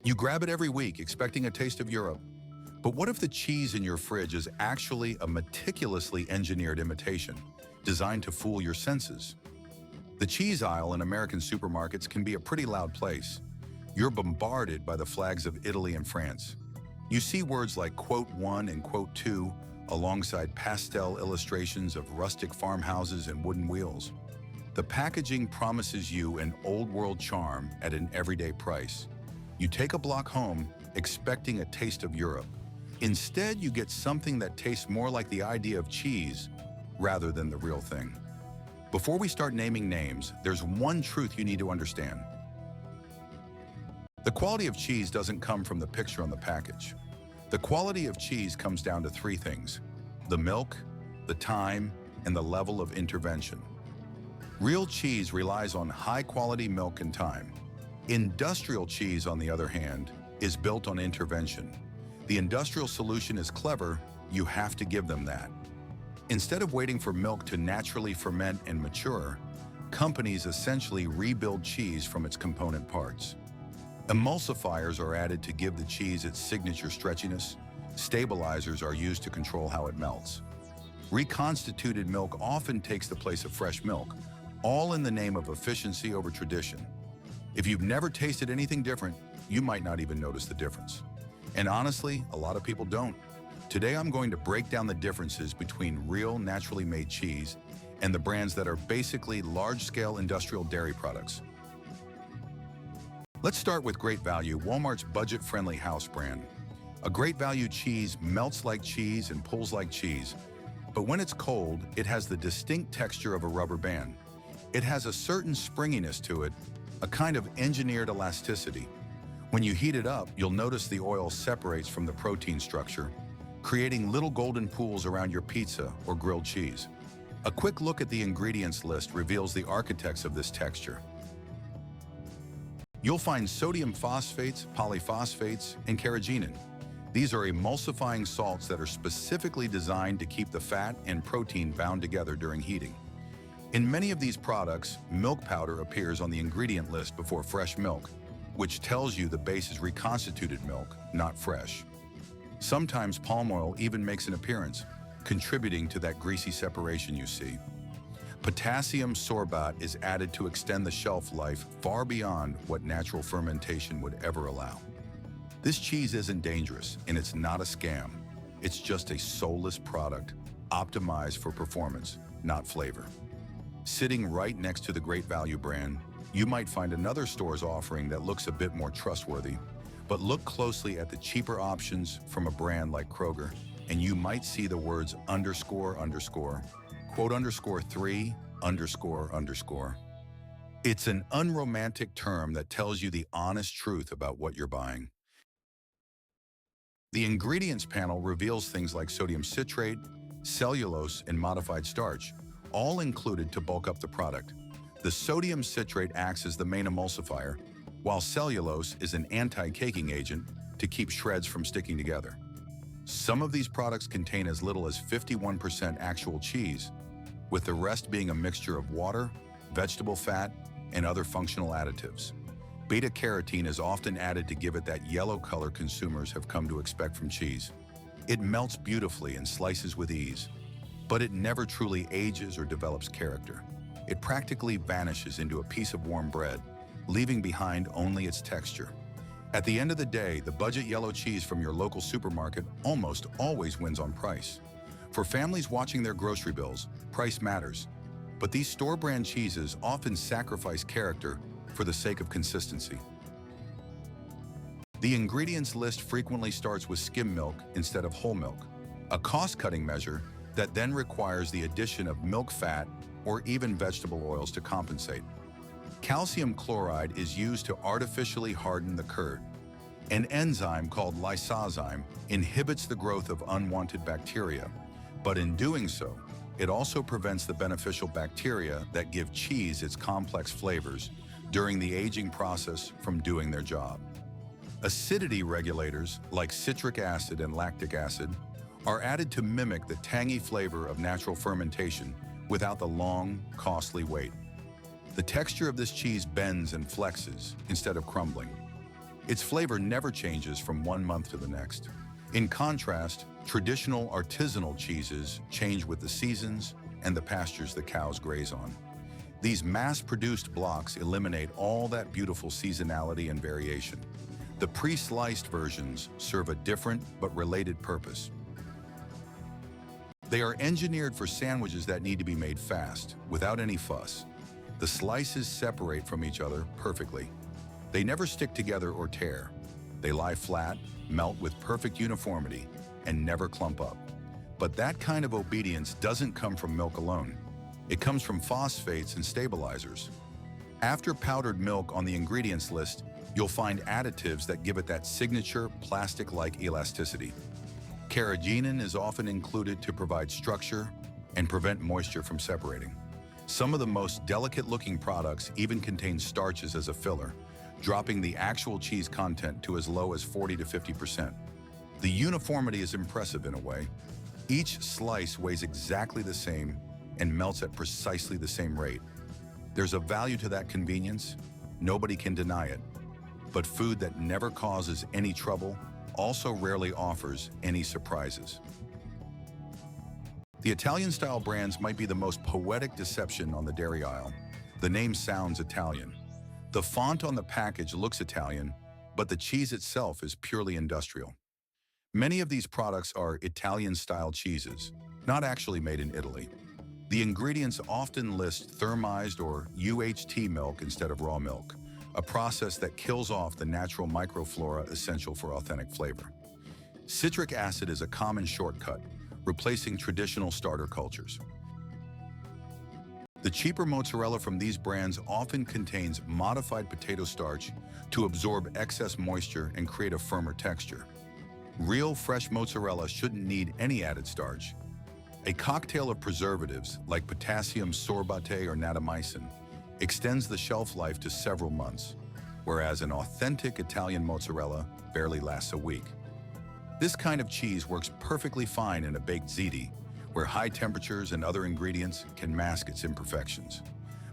You grab it every week expecting a taste of Europe. But what if the cheese in your fridge is actually a meticulously engineered imitation, designed to fool your senses? The cheese aisle in American supermarkets can be a pretty loud place. You're bombarded by the flags of Italy and France. You see words like quote 1 and quote 2 alongside pastel illustrations of rustic farmhouses and wooden wheels. The packaging promises you an old-world charm at an everyday price. You take a block home expecting a taste of Europe. Instead, you get something that tastes more like the idea of cheese rather than the real thing. Before we start naming names, there's one truth you need to understand. The quality of cheese doesn't come from the picture on the package. The quality of cheese comes down to three things: the milk, the time, and the level of intervention. Real cheese relies on high-quality milk and time. Industrial cheese, on the other hand, is built on intervention. The industrial solution is clever, you have to give them that. Instead of waiting for milk to naturally ferment and mature, companies essentially rebuild cheese from its component parts. Emulsifiers are added to give the cheese its signature stretchiness. Stabilizers are used to control how it melts. Reconstituted milk often takes the place of fresh milk, all in the name of efficiency over tradition. If you've never tasted anything different, you might not even notice the difference. And honestly, a lot of people don't. Today I'm going to break down the differences between real, naturally made cheese and the brands that are basically large-scale industrial dairy products. Let's start with Great Value, Walmart's budget-friendly house brand. A Great Value cheese melts like cheese and pulls like cheese, but when it's cold, it has the distinct texture of a rubber band. It has a certain springiness to it, a kind of engineered elasticity. When you heat it up, you'll notice the oil separates from the protein structure, creating little golden pools around your pizza or grilled cheese. A quick look at the ingredients list reveals the architects of this texture. You'll find sodium phosphates, polyphosphates, and carrageenan. These are emulsifying salts that are specifically designed to keep the fat and protein bound together during heating. In many of these products, milk powder appears on the ingredient list before fresh milk, which tells you the base is reconstituted milk, not fresh. Sometimes palm oil even makes an appearance, contributing to that greasy separation you see. Potassium sorbate is added to extend the shelf life far beyond what natural fermentation would ever allow. This cheese isn't dangerous, and it's not a scam. It's just a soulless product, optimized for performance, not flavor. Sitting right next to the Great Value brand, you might find another store's offering that looks a bit more trustworthy. But look closely at the cheaper options from a brand like Kroger, and you might see the words underscore, quote underscore 3, underscore. It's an unromantic term that tells you the honest truth about what you're buying. The ingredients panel reveals things like sodium citrate, cellulose, and modified starch, all included to bulk up the product. The sodium citrate acts as the main emulsifier, while cellulose is an anti-caking agent to keep shreds from sticking together. Some of these products contain as little as 51% actual cheese, with the rest being a mixture of water, vegetable fat, and other functional additives. Beta-carotene is often added to give it that yellow color consumers have come to expect from cheese. It melts beautifully and slices with ease, but it never truly ages or develops character. It practically vanishes into a piece of warm bread, leaving behind only its texture. At the end of the day, the budget yellow cheese from your local supermarket almost always wins on price. For families watching their grocery bills, price matters. But these store-brand cheeses often sacrifice character for the sake of consistency. The ingredients list frequently starts with skim milk instead of whole milk, a cost-cutting measure that then requires the addition of milk fat or even vegetable oils to compensate. Calcium chloride is used to artificially harden the curd. An enzyme called lysozyme inhibits the growth of unwanted bacteria, but in doing so, it also prevents the beneficial bacteria that give cheese its complex flavors during the aging process from doing their job. Acidity regulators, like citric acid and lactic acid, are added to mimic the tangy flavor of natural fermentation without the long, costly wait. The texture of this cheese bends and flexes instead of crumbling. Its flavor never changes from one month to the next. In contrast, traditional artisanal cheeses change with the seasons and the pastures the cows graze on. These mass-produced blocks eliminate all that beautiful seasonality and variation. The pre-sliced versions serve a different but related purpose. They are engineered for sandwiches that need to be made fast, without any fuss. The slices separate from each other perfectly. They never stick together or tear. They lie flat, melt with perfect uniformity, and never clump up. But that kind of obedience doesn't come from milk alone. It comes from phosphates and stabilizers. After powdered milk on the ingredients list, you'll find additives that give it that signature plastic-like elasticity. Carrageenan is often included to provide structure and prevent moisture from separating. Some of the most delicate-looking products even contain starches as a filler, dropping the actual cheese content to as low as 40 to 50%. The uniformity is impressive in a way. Each slice weighs exactly the same and melts at precisely the same rate. There's a value to that convenience. Nobody can deny it. But food that never causes any trouble also rarely offers any surprises. The Italian-style brands might be the most poetic deception on the dairy aisle. The name sounds Italian. The font on the package looks Italian, but the cheese itself is purely industrial. Many of these products are Italian-style cheeses, not actually made in Italy. The ingredients often list thermized or UHT milk instead of raw milk, a process that kills off the natural microflora essential for authentic flavor. Citric acid is a common shortcut, replacing traditional starter cultures. The cheaper mozzarella from these brands often contains modified potato starch to absorb excess moisture and create a firmer texture. Real fresh mozzarella shouldn't need any added starch. A cocktail of preservatives like potassium sorbate or natamycin extends the shelf life to several months, whereas an authentic Italian mozzarella barely lasts a week. This kind of cheese works perfectly fine in a baked ziti, where high temperatures and other ingredients can mask its imperfections.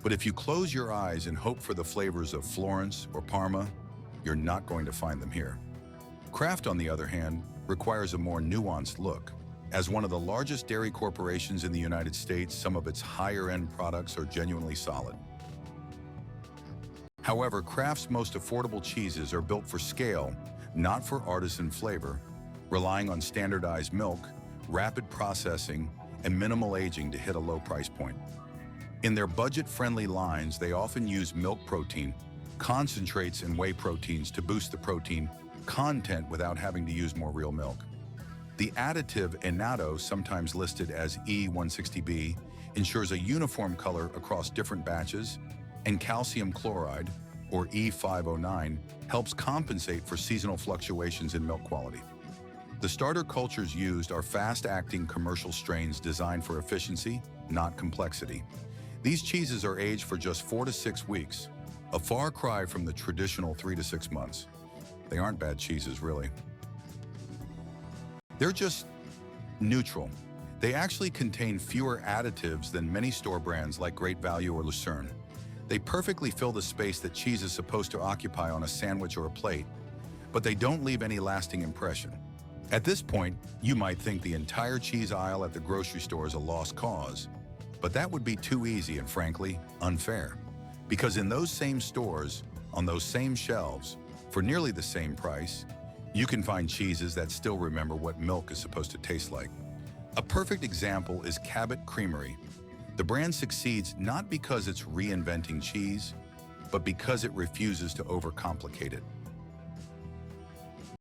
But if you close your eyes and hope for the flavors of Florence or Parma, you're not going to find them here. Kraft, on the other hand, requires a more nuanced look. As one of the largest dairy corporations in the United States, some of its higher-end products are genuinely solid. However, Kraft's most affordable cheeses are built for scale, not for artisan flavor, relying on standardized milk, rapid processing, and minimal aging to hit a low price point. In their budget-friendly lines, they often use milk protein, concentrates, and whey proteins to boost the protein content without having to use more real milk. The additive annatto, sometimes listed as E160B, ensures a uniform color across different batches, and calcium chloride, or E509, helps compensate for seasonal fluctuations in milk quality. The starter cultures used are fast-acting commercial strains designed for efficiency, not complexity. These cheeses are aged for just 4 to 6 weeks, a far cry from the traditional 3 to 6 months. They aren't bad cheeses, really. They're just neutral. They actually contain fewer additives than many store brands like Great Value or Lucerne. They perfectly fill the space that cheese is supposed to occupy on a sandwich or a plate, but they don't leave any lasting impression. At this point, you might think the entire cheese aisle at the grocery store is a lost cause, but that would be too easy and, frankly, unfair. Because in those same stores, on those same shelves, for nearly the same price, you can find cheeses that still remember what milk is supposed to taste like. A perfect example is Cabot Creamery. The brand succeeds not because it's reinventing cheese, but because it refuses to overcomplicate it.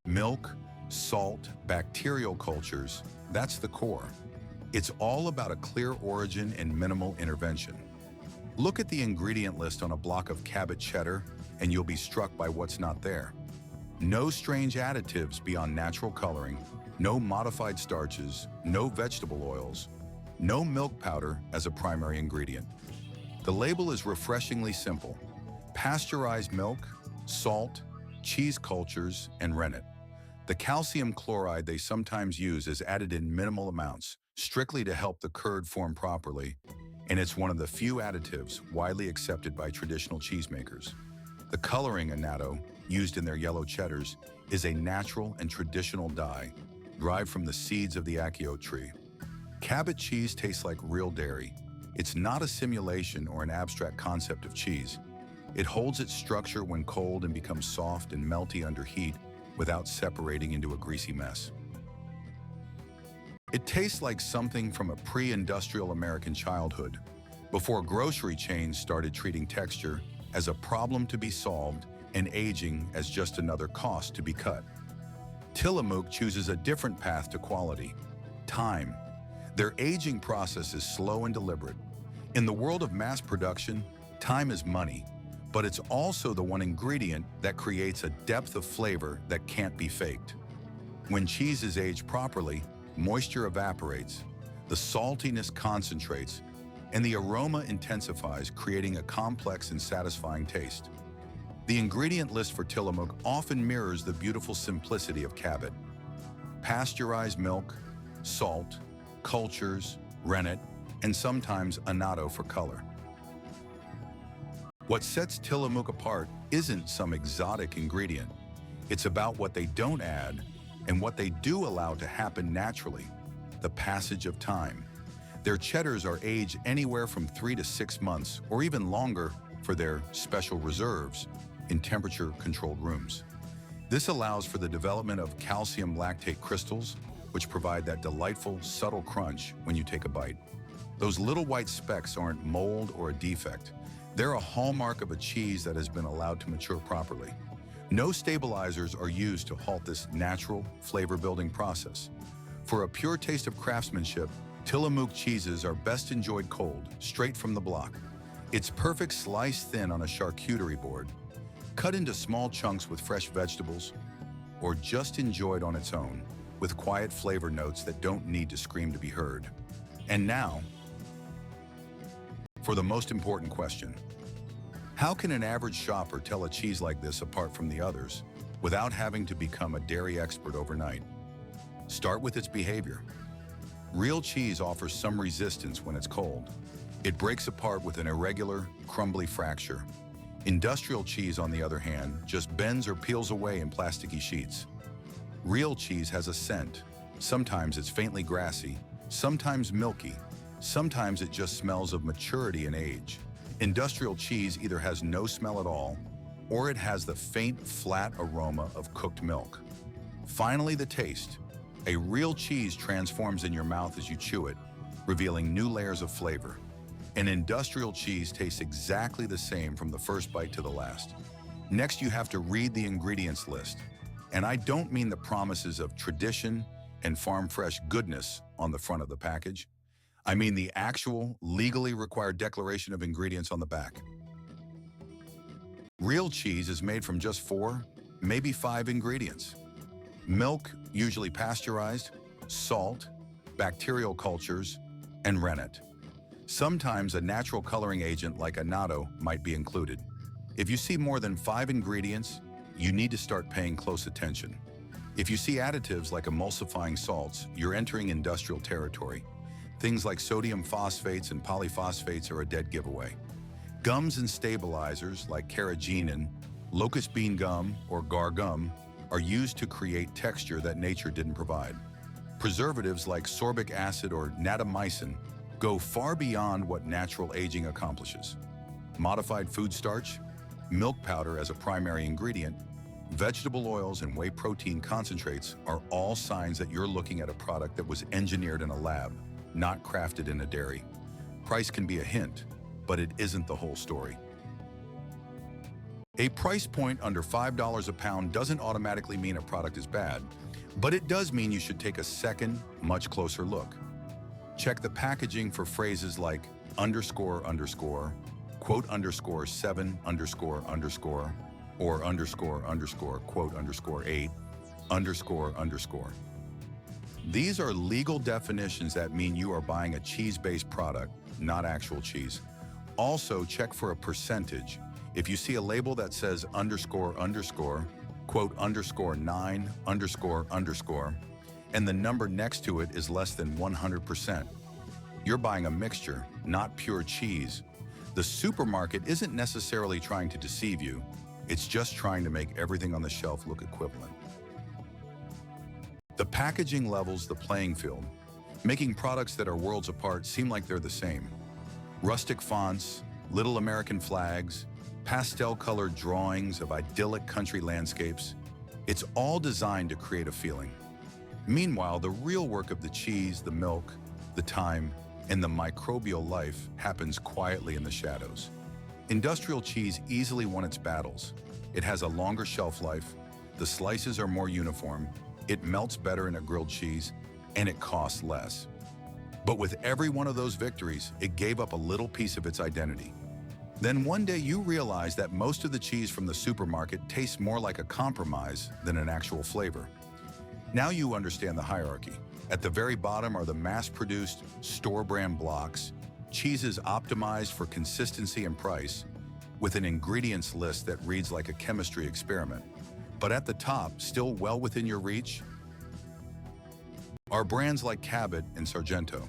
Milk, salt, bacterial cultures, that's the core. It's all about a clear origin and minimal intervention. Look at the ingredient list on a block of Cabot cheddar, and you'll be struck by what's not there. No strange additives beyond natural coloring, no modified starches, no vegetable oils, no milk powder as a primary ingredient. The label is refreshingly simple: pasteurized milk, salt, cheese cultures, and rennet. The calcium chloride they sometimes use is added in minimal amounts, strictly to help the curd form properly, and it's one of the few additives widely accepted by traditional cheesemakers. The coloring annatto, used in their yellow cheddars, is a natural and traditional dye derived from the seeds of the achiote tree. Cabot cheese tastes like real dairy. It's not a simulation or an abstract concept of cheese. It holds its structure when cold and becomes soft and melty under heat without separating into a greasy mess. It tastes like something from a pre-industrial American childhood, before grocery chains started treating texture as a problem to be solved and aging as just another cost to be cut. Tillamook chooses a different path to quality: time. Their aging process is slow and deliberate. In the world of mass production, time is money, but it's also the one ingredient that creates a depth of flavor that can't be faked. When cheese is aged properly, moisture evaporates, the saltiness concentrates, and the aroma intensifies, creating a complex and satisfying taste. The ingredient list for Tillamook often mirrors the beautiful simplicity of Cabot: pasteurized milk, salt, cultures, rennet, and sometimes annatto for color. What sets Tillamook apart isn't some exotic ingredient. It's about what they don't add and what they do allow to happen naturally: the passage of time. Their cheddars are aged anywhere from 3 to 6 months, or even longer for their special reserves, in temperature-controlled rooms. This allows for the development of calcium lactate crystals, which provide that delightful, subtle crunch when you take a bite. Those little white specks aren't mold or a defect. They're a hallmark of a cheese that has been allowed to mature properly. No stabilizers are used to halt this natural, flavor-building process. For a pure taste of craftsmanship, Tillamook cheeses are best enjoyed cold, straight from the block. It's perfect sliced thin on a charcuterie board, cut into small chunks with fresh vegetables, or just enjoyed on its own, with quiet flavor notes that don't need to scream to be heard. And now, for the most important question: how can an average shopper tell a cheese like this apart from the others without having to become a dairy expert overnight? Start with its behavior. Real cheese offers some resistance when it's cold. It breaks apart with an irregular, crumbly fracture. Industrial cheese, on the other hand, just bends or peels away in plasticky sheets. Real cheese has a scent. Sometimes it's faintly grassy, sometimes milky, sometimes it just smells of maturity and age. Industrial cheese either has no smell at all, or it has the faint, flat aroma of cooked milk. Finally, the taste. A real cheese transforms in your mouth as you chew it, revealing new layers of flavor. An industrial cheese tastes exactly the same from the first bite to the last. Next, you have to read the ingredients list. And I don't mean the promises of tradition and farm-fresh goodness on the front of the package. I mean the actual, legally required declaration of ingredients on the back. Real cheese is made from just 4, maybe 5 ingredients: milk, usually pasteurized, salt, bacterial cultures, and rennet. Sometimes a natural coloring agent like annatto might be included. If you see more than 5 ingredients, you need to start paying close attention. If you see additives like emulsifying salts, you're entering industrial territory. Things like sodium phosphates and polyphosphates are a dead giveaway. Gums and stabilizers like carrageenan, locust bean gum, or gar gum are used to create texture that nature didn't provide. Preservatives like sorbic acid or natamycin go far beyond what natural aging accomplishes. Modified food starch, milk powder as a primary ingredient, vegetable oils, and whey protein concentrates are all signs that you're looking at a product that was engineered in a lab, not crafted in a dairy. Price can be a hint, but it isn't the whole story. A price point under $5 a pound doesn't automatically mean a product is bad, but it does mean you should take a second, much closer look. Check the packaging for phrases like underscore underscore, quote underscore 7 underscore underscore, or underscore underscore quote underscore 8 underscore underscore. These are legal definitions that mean you are buying a cheese-based product, not actual cheese. Also, check for a percentage. If you see a label that says underscore underscore, quote underscore 9 underscore underscore, and the number next to it is less than 100%, you're buying a mixture, not pure cheese. The supermarket isn't necessarily trying to deceive you. It's just trying to make everything on the shelf look equivalent. The packaging levels the playing field, making products that are worlds apart seem like they're the same. Rustic fonts, little American flags, pastel-colored drawings of idyllic country landscapes. It's all designed to create a feeling. Meanwhile, the real work of the cheese, the milk, the time, and the microbial life happens quietly in the shadows. Industrial cheese easily won its battles. It has a longer shelf life, the slices are more uniform, it melts better in a grilled cheese, and it costs less. But with every one of those victories, it gave up a little piece of its identity. Then one day you realize that most of the cheese from the supermarket tastes more like a compromise than an actual flavor. Now you understand the hierarchy. At the very bottom are the mass-produced, store-brand blocks, cheeses optimized for consistency and price, with an ingredients list that reads like a chemistry experiment. But at the top, still well within your reach, are brands like Cabot and Sargento.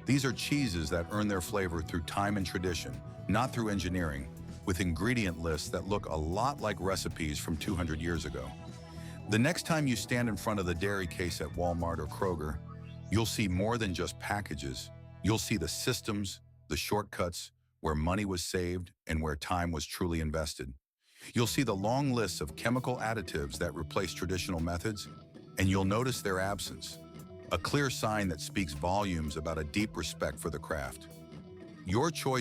These are cheeses that earn their flavor through time and tradition, not through engineering, with ingredient lists that look a lot like recipes from 200 years ago. The next time you stand in front of the dairy case at Walmart or Kroger, you'll see more than just packages. You'll see the systems, the shortcuts, where money was saved and where time was truly invested. You'll see the long lists of chemical additives that replace traditional methods, and you'll notice their absence, a clear sign that speaks volumes about a deep respect for the craft. Your choice